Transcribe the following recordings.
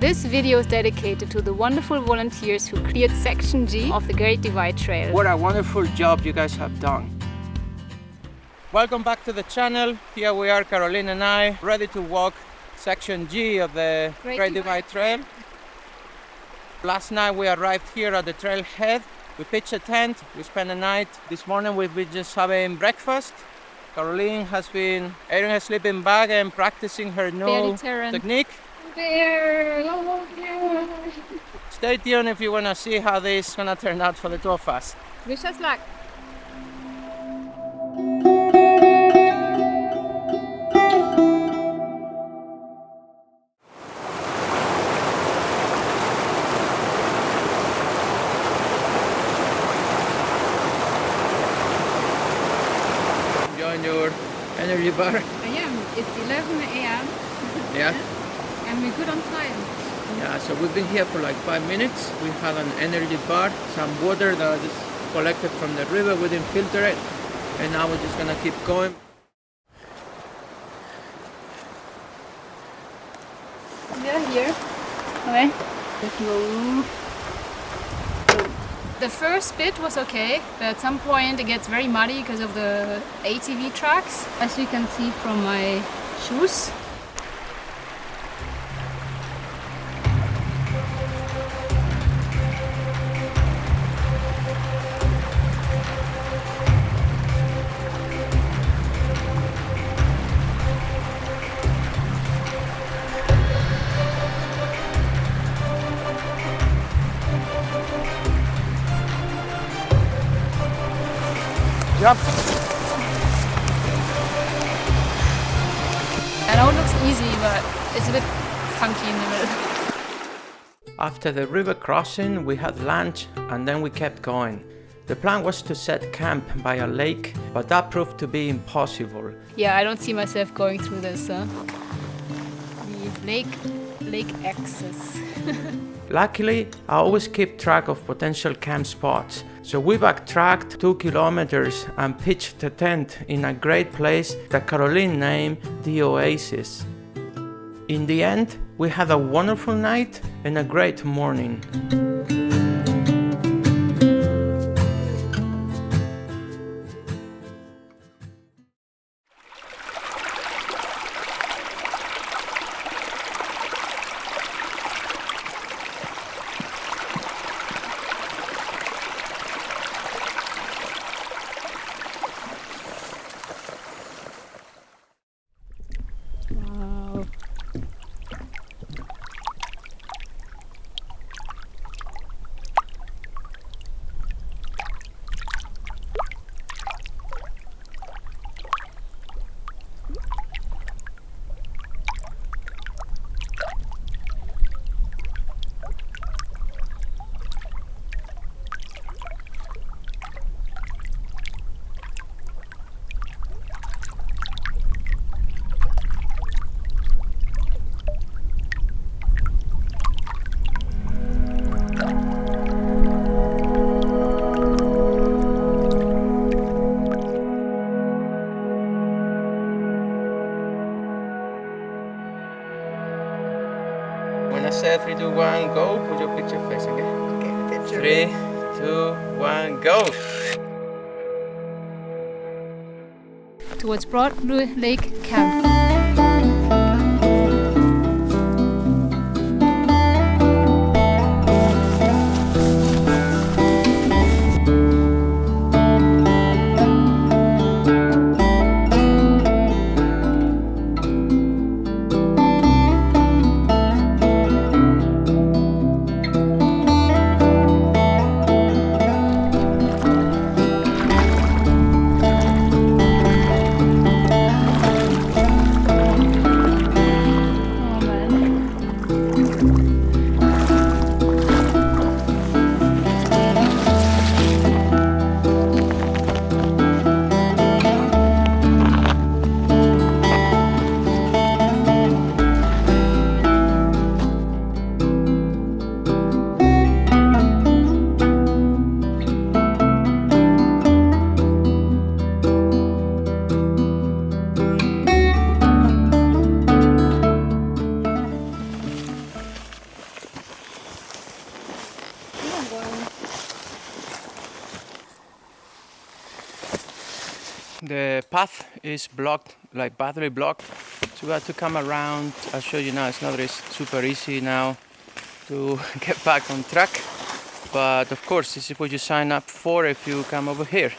This video is dedicated to the wonderful volunteers who cleared Section G of the Great Divide Trail. What a wonderful job you guys have done. Welcome back to the channel. Here we are, Caroline and I, ready to walk Section G of the Great Divide Trail. Last night we arrived here at the Trailhead. We pitched a tent, we spent the night. This morning we've been just having breakfast. Caroline has been airing her sleeping bag and practicing her new technique. Stay tuned if you want to see how this is going to turn out for the two of us. Wish us luck. Enjoying your energy bar? I am. It's 11 a.m. Yeah. And we're good on time. Yeah, so we've been here for like 5 minutes. We had an energy bar, some water that was just collected from the river. We didn't filter it. And now we're just gonna keep going. Yeah, here. Okay. Let's go. The first bit was okay, but at some point it gets very muddy because of the ATV tracks, as you can see from my shoes. Yep. I know it looks easy, but it's a bit funky in the middle. After the river crossing, we had lunch and then we kept going. The plan was to set camp by a lake, but that proved to be impossible. Yeah, I don't see myself going through this. The lake access. Luckily, I always keep track of potential camp spots. So we backtracked 2 kilometers and pitched a tent in a great place that Caroline named the Oasis. In the end, we had a wonderful night and a great morning. Wow. When I say 3, 2, 1, go, put your picture face, okay? Okay, picture. 3, 2, 1, go! Towards Broadview Lake Camp. going. The path is blocked, like battery blocked. So we have to come around. I'll show you now. It's not super easy now to get back on track. But of course, this is what you sign up for if you come over here.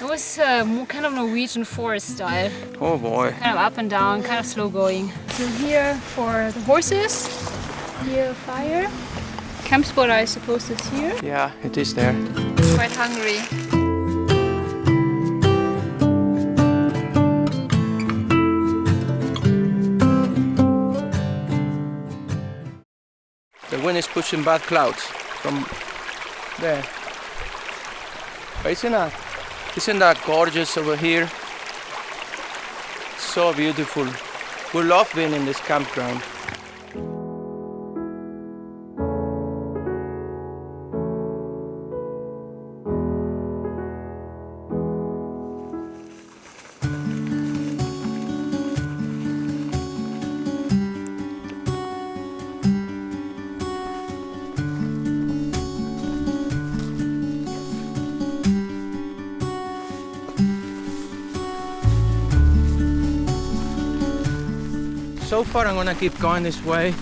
It was more kind of Norwegian forest style. Oh boy. Kind of up and down, kind of slow going. So here for the horses, here fire. Campspot I suppose is here. Yeah, it is there. Quite hungry. The wind is pushing bad clouds from there. But isn't that gorgeous over here? So beautiful. We love being in this campground. So far I'm gonna keep going this way.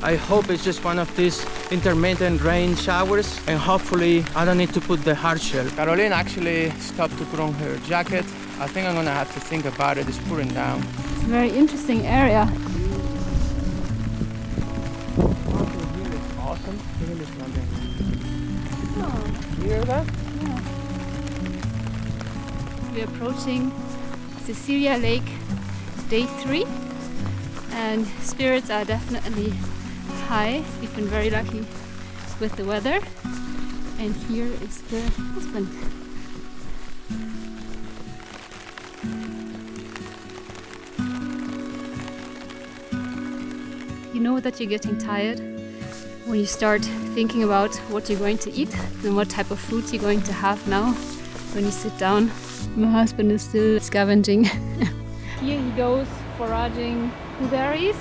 I hope it's just one of these intermittent rain showers and hopefully I don't need to put the hard shell. Caroline actually stopped to put on her jacket. I think I'm gonna have to think about it. It's pouring down. It's a very interesting area. Awesome. Look at this one there. Oh, You hear that? yeah. We're approaching Cecilia Lake, day 3. And spirits are definitely high. We've been very lucky with the weather. And here is the husband. You know that you're getting tired when you start thinking about what you're going to eat and what type of food you're going to have now when you sit down. My husband is still scavenging. Here he goes foraging blueberries.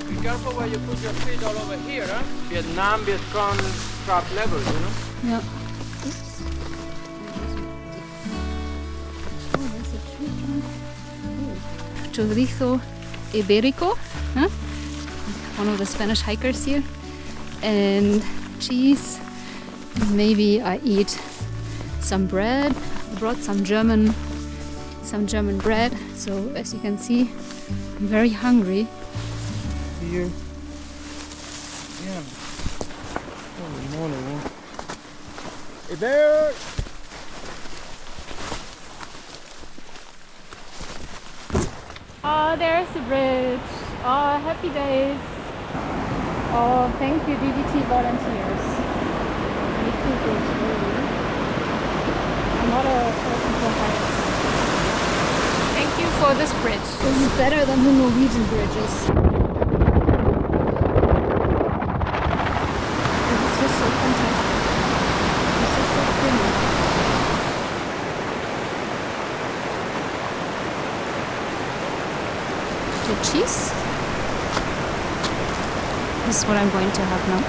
Be careful where you put your feet all over here, huh? Vietnam, Vietcong crab level, you know? Yeah. Oops. Oh, there's a tree trunk. Chorizo iberico, huh? One of the Spanish hikers here. And cheese. Maybe I eat some bread. I brought some German bread. So as you can see, I'm very hungry. Here. Yeah. Holy moly, man. Hey, bear! Oh, there's the bridge. Oh, happy days. Oh, thank you, GDT volunteers. Me too, bridge, really. I'm not a person for heights. Thank you for this bridge. This is better than the Norwegian bridges. This is just so fantastic. It's just so pretty. The cheese. This is what I'm going to have now.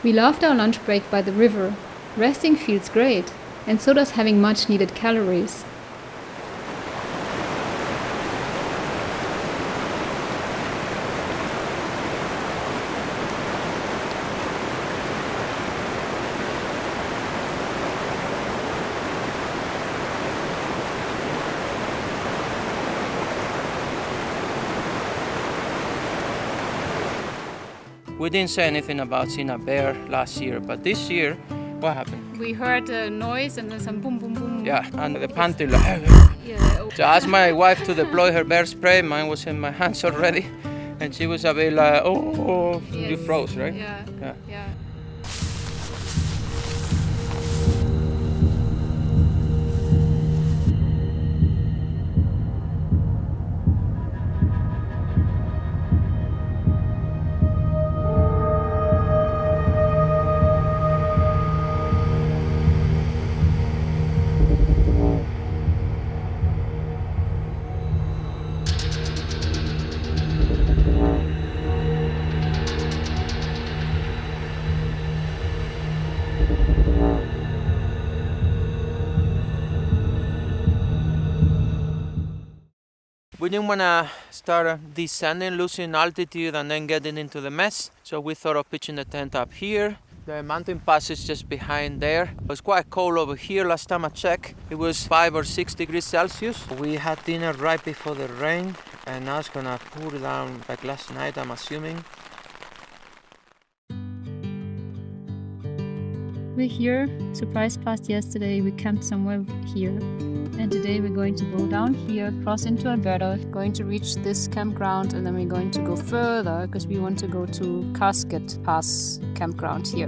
We loved our lunch break by the river. Resting feels great, and so does having much needed calories. We didn't say anything about seeing a bear last year, but this year, what happened? We heard a noise and then some boom boom boom. Yeah, and the panting. Yeah. So I asked my wife to deploy her bear spray. Mine was in my hands already, and she was a bit like, "Oh, Yes. you froze, right?" Yeah. Yeah. Yeah. We didn't want to start descending, losing altitude, and then getting into the mess. So we thought of pitching the tent up here. The mountain pass is just behind there. It was quite cold over here last time I checked. It was 5 or 6 degrees Celsius. We had dinner right before the rain, and now it's gonna pour down like last night, I'm assuming. We're here. Surprise passed yesterday. We camped somewhere here. And today we're going to go down here, cross into Alberta, going to reach this campground, and then we're going to go further because we want to go to Casket Pass campground here.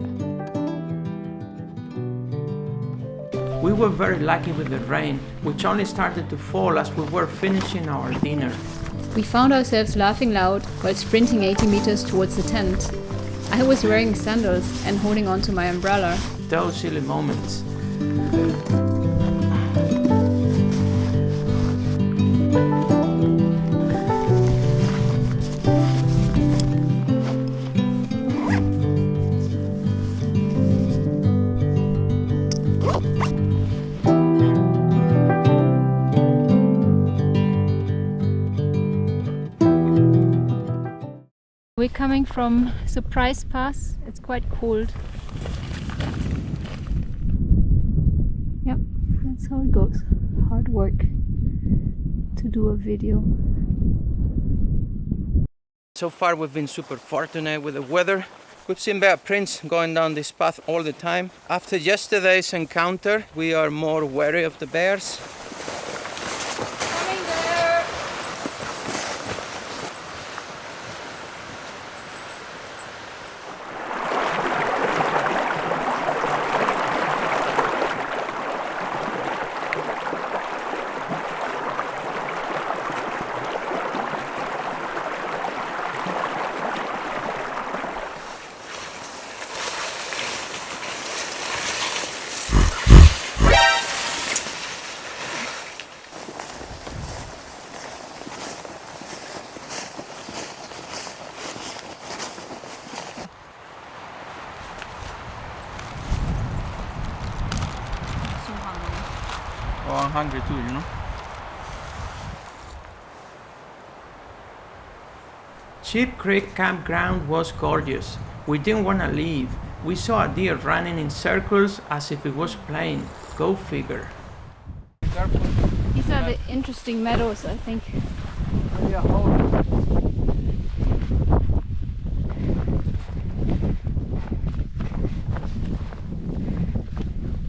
We were very lucky with the rain, which only started to fall as we were finishing our dinner. We found ourselves laughing loud while sprinting 80 meters towards the tent. I was wearing sandals and holding onto my umbrella. Those silly moments. We're coming from Surprise Pass. It's quite cold. Yep, that's how it goes. Hard work to do a video. So far we've been super fortunate with the weather. We've seen bear prints going down this path all the time. After yesterday's encounter, we are more wary of the bears. Coming there! Oh, I'm hungry too, you know. Sheep Creek Campground was gorgeous. We didn't want to leave. We saw a deer running in circles as if it was playing. Go figure. These are the interesting meadows, I think.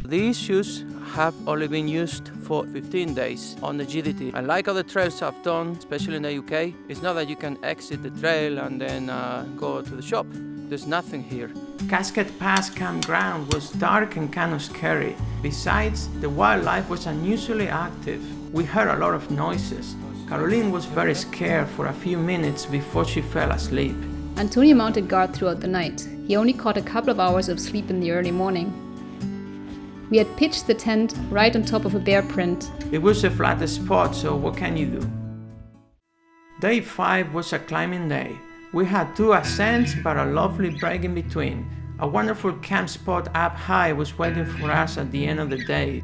These shoes have only been used for 15 days on the GDTA. And like other trails I've done, especially in the UK, it's not that you can exit the trail and then go to the shop. There's nothing here. Casket Pass Campground was dark and kind of scary. Besides, the wildlife was unusually active. We heard a lot of noises. Caroline was very scared for a few minutes before she fell asleep. Antonio mounted guard throughout the night. He only caught a couple of hours of sleep in the early morning. We had pitched the tent right on top of a bear print. It was a flat spot, so what can you do? Day 5 was a climbing day. We had 2 ascents, but a lovely break in between. A wonderful camp spot up high was waiting for us at the end of the day.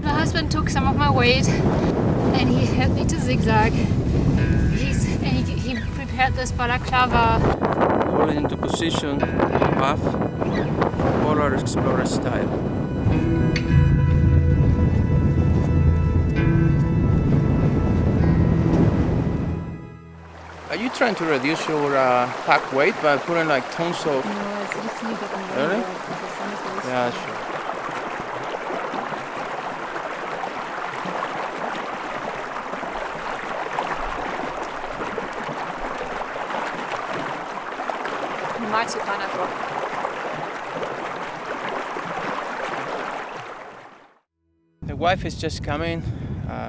My husband took some of my weight and he helped me to zigzag. He prepared this balaclava. Hold it into position, buff, Polar Explorer style. Are you trying to reduce your pack weight by putting like tons of... No, it's just you getting Really? Yeah, sure. The wife is just coming,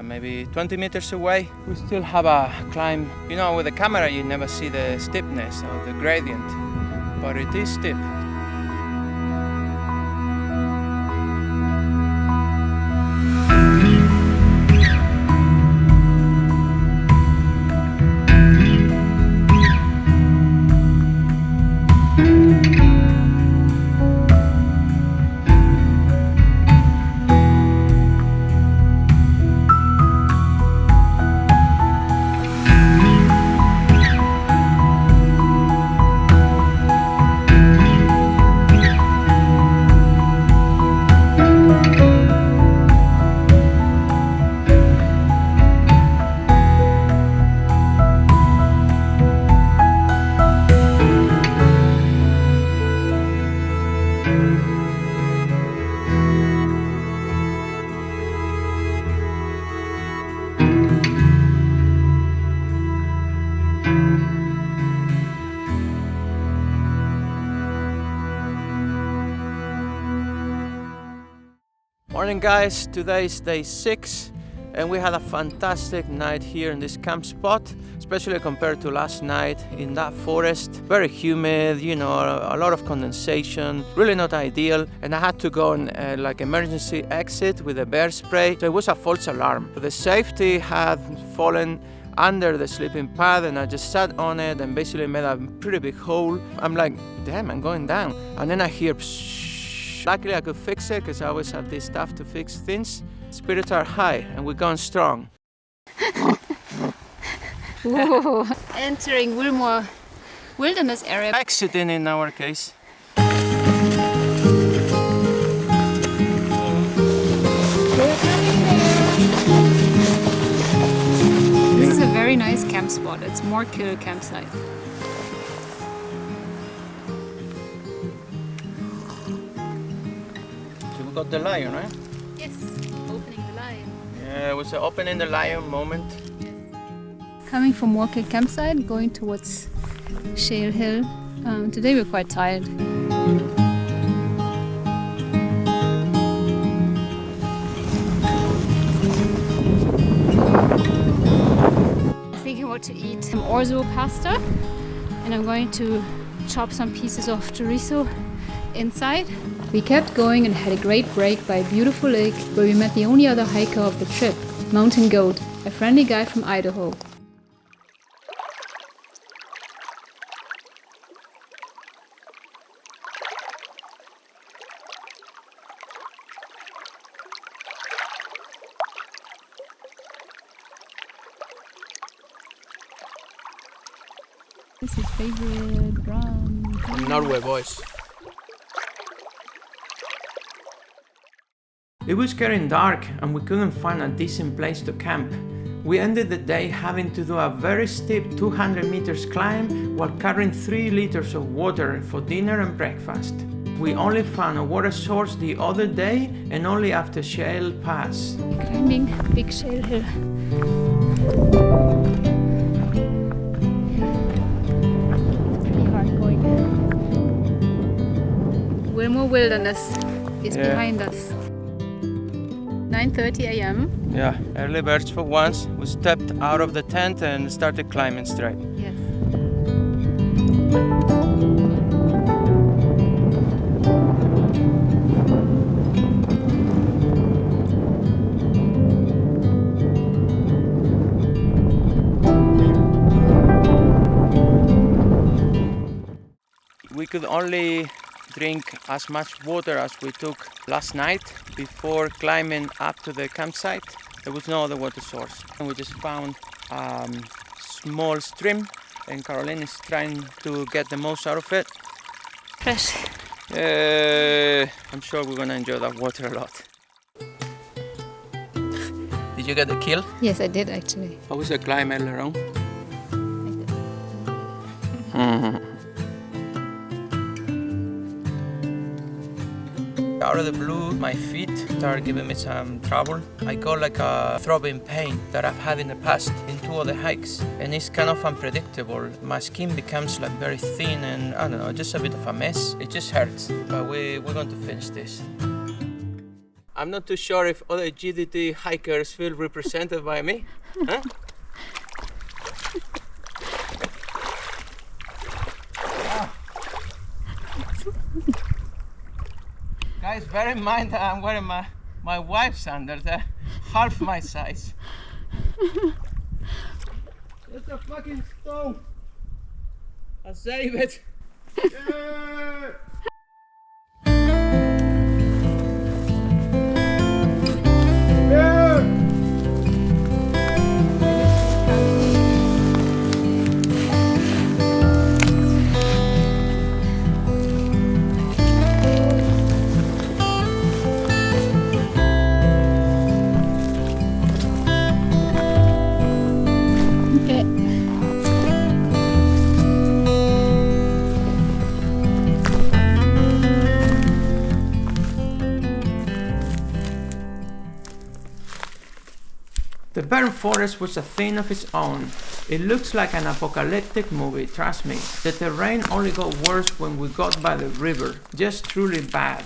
maybe 20 meters away. We still have a climb. You know, with the camera you never see the steepness or the gradient, but it is steep. Morning guys, today is day 6 and we had a fantastic night here in this camp spot, especially compared to last night in that forest. Very humid, you know, a lot of condensation, really not ideal. And I had to go on like emergency exit with a bear spray. So it was a false alarm. The safety had fallen under the sleeping pad and I just sat on it and basically made a pretty big hole. I'm like, damn, I'm going down. And then I hear pshh. Luckily I could fix it because I always have this stuff to fix things. Spirits are high and we're going strong. Whoa. Entering Willmore wilderness area. Exiting in our case. This is a very nice camp spot. It's Morkill campsite. So we got the lion, right? Yes, opening the lion. Yeah, it was the opening the lion moment. Coming from Morkill campsite, going towards Shale Hill. Today we're quite tired. Thinking what to eat. Some orzo pasta, and I'm going to chop some pieces of chorizo inside. We kept going and had a great break by a beautiful lake where we met the only other hiker of the trip, Mountain Goat, a friendly guy from Idaho. This is favorite brown. Norway boys. It was getting dark and we couldn't find a decent place to camp. We ended the day having to do a very steep 200 meters climb while carrying 3 liters of water for dinner and breakfast. We only found a water source the other day and only after Shale Pass. Climbing big Shale Hill. Pretty hard going. Willmore Wilderness is behind us. 9:30 a.m. Yeah, early birds for once. We stepped out of the tent and started climbing straight. Yes. We could only drink as much water as we took last night before climbing up to the campsite. There was no other water source. And we just found a small stream and Caroline is trying to get the most out of it. Fresh. I'm sure we're gonna enjoy that water a lot. Did you get the kill? Yes, I did actually. How was the climb earlier on? Out of the blue, my feet started giving me some trouble. I got like a throbbing pain that I've had in the past in 2 other hikes, and it's kind of unpredictable. My skin becomes like very thin and I don't know, just a bit of a mess. It just hurts, but we're going to finish this. I'm not too sure if other GDTA hikers feel represented by me. Huh? Guys, bear in mind that I'm wearing my wife's sandals. They're half my size. It's a fucking stone. I'll save it. Yeah. The burnt forest was a thing of its own. It looks like an apocalyptic movie, trust me. The terrain only got worse when we got by the river, just truly bad.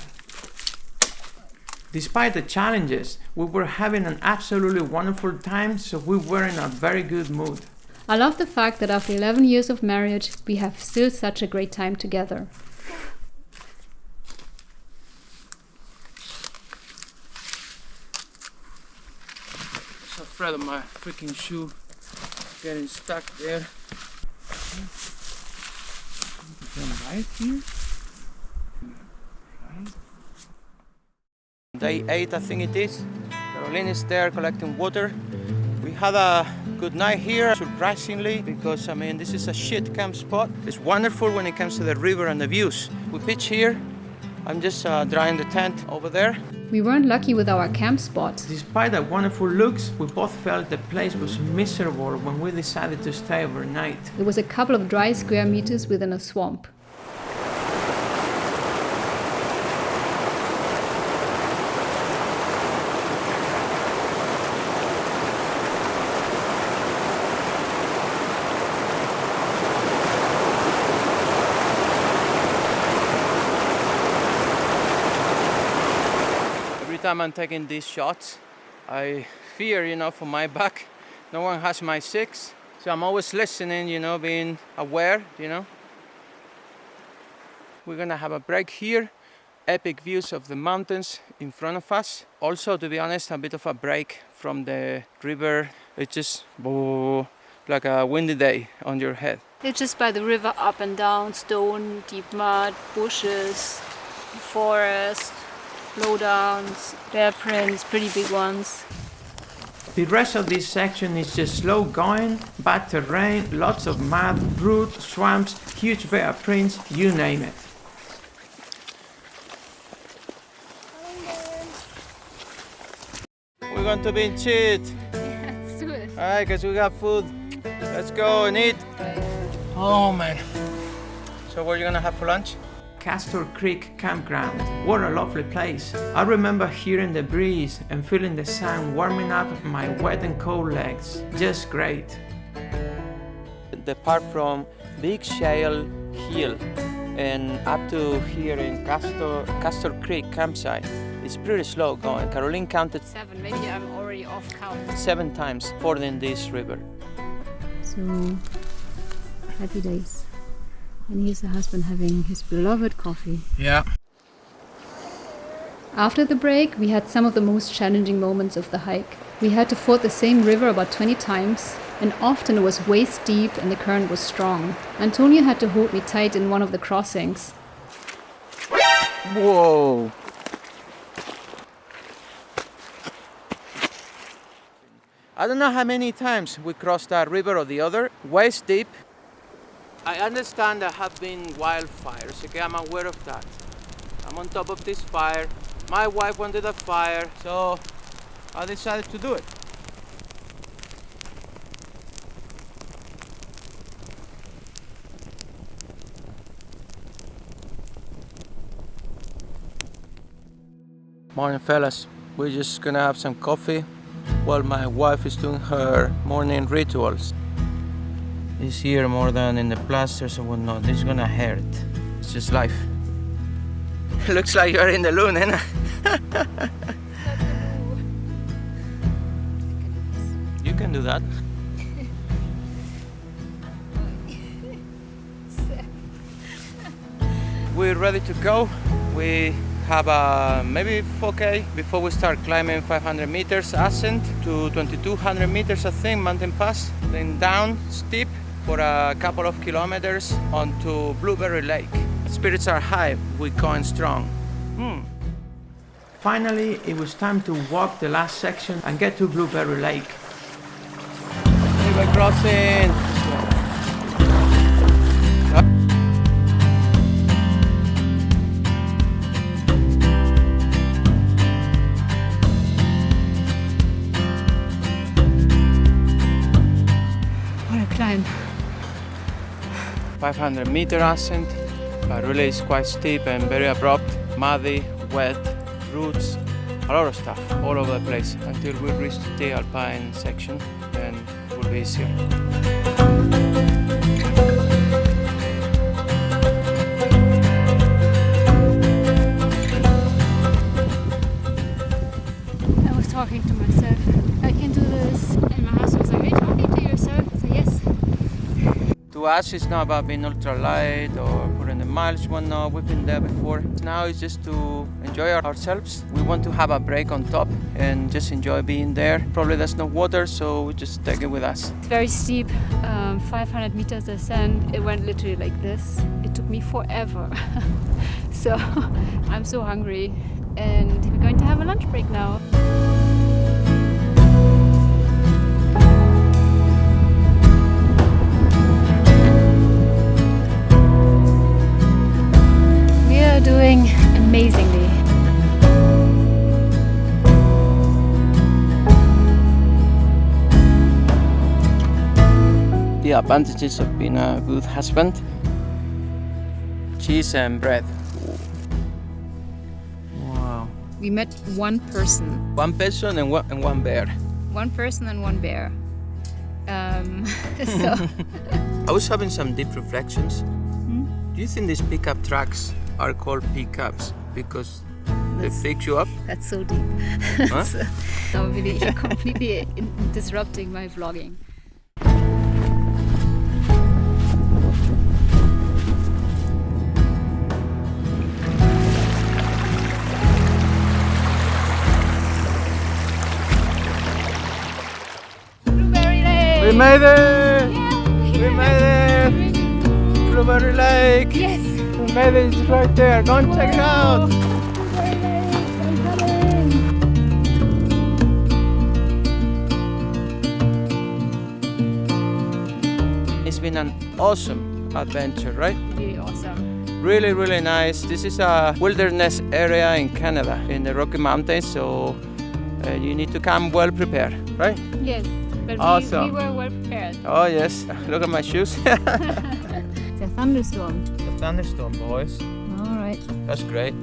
Despite the challenges, we were having an absolutely wonderful time, so we were in a very good mood. I love the fact that after 11 years of marriage, we have still such a great time together. So afraid of my freaking shoe getting stuck there. Right here. Day 8, I think it is. Pauline is there collecting water. We had a good night here, surprisingly, because I mean this is a shit camp spot. It's wonderful when it comes to the river and the views. We pitch here. I'm just drying the tent over there. We weren't lucky with our camp spot. Despite the wonderful looks, we both felt the place was miserable when we decided to stay overnight. It was a couple of dry square meters within a swamp. Time I'm taking these shots, I fear, for my back. No one has my 6, so I'm always listening, being aware, We're gonna have a break here. Epic views of the mountains in front of us. Also, to be honest, a bit of a break from the river. It's just like a windy day on your head. It's just by the river, up and down, stone, deep mud, bushes, forest. Lowdowns, bear prints, pretty big ones. The rest of this section is just slow going, bad terrain, lots of mud, roots, swamps, huge bear prints, you name it. We're going to be cheat. Let's do it. Alright, guys, we got food. Let's go and eat. Oh man. So what are you gonna have for lunch? Castor Creek Campground. What a lovely place. I remember hearing the breeze and feeling the sun warming up my wet and cold legs. Just great. Depart from Big Shale Hill and up to here in Castor Creek campsite. It's pretty slow going. Caroline counted 7, maybe I'm already off count. 7 times fording this river. So, happy days. And here's the husband having his beloved coffee. Yeah. After the break, we had some of the most challenging moments of the hike. We had to ford the same river about 20 times, and often it was waist deep and the current was strong. Antonio had to hold me tight in one of the crossings. Whoa! I don't know how many times we crossed that river or the other, waist deep. I understand there have been wildfires, okay, I'm aware of that. I'm on top of this fire. My wife wanted a fire, so I decided to do it. Morning fellas, we're just gonna have some coffee while my wife is doing her morning rituals. It's here more than in the plasters or whatnot. This is gonna hurt. It's just life. Looks like you're in the loon, eh? You can do that. We're ready to go. We have a maybe 4K before we start climbing 500 meters ascent to 2200 meters, I think, mountain pass. Then down steep for a couple of kilometers onto Blueberry Lake. Spirits are high, we're going strong. Finally, it was time to walk the last section and get to Blueberry Lake. River crossing! What a climb. 500-meter ascent, but really it's quite steep and very abrupt, muddy, wet, roots, a lot of stuff all over the place until we reach the alpine section, then it will be easier. talking to myself. I can do this. And my husband was like, are you talking to yourself? I said, yes. To us, it's not about being ultra light or putting the miles, whatnot. We've been there before. Now it's just to enjoy ourselves. We want to have a break on top and just enjoy being there. Probably there's no water, so we just take it with us. It's very steep, 500 meters ascent. It went literally like this. It took me forever. So I'm so hungry, and we're going to have a lunch break now. Doing amazingly. The advantages of being a good husband: cheese and bread. Wow. We met one person. One person and one bear. One person and one bear. So I was having some deep reflections. Do you think these pickup trucks are called pickups because they pick you up? That's so deep. Huh? So, I'm really completely disrupting my vlogging. Blueberry Lake! We made it! Yeah, We made it! Blueberry Lake! Yes! We made it, it's right there. Go and check it out! It's been an awesome adventure, right? Really awesome. Really, really nice. This is a wilderness area in Canada, in the Rocky Mountains, so you need to come well prepared, right? Yes, but Awesome. we were well prepared. Oh yes, look at my shoes. It's a thunderstorm. The thunderstorm, boys. All right. That's great.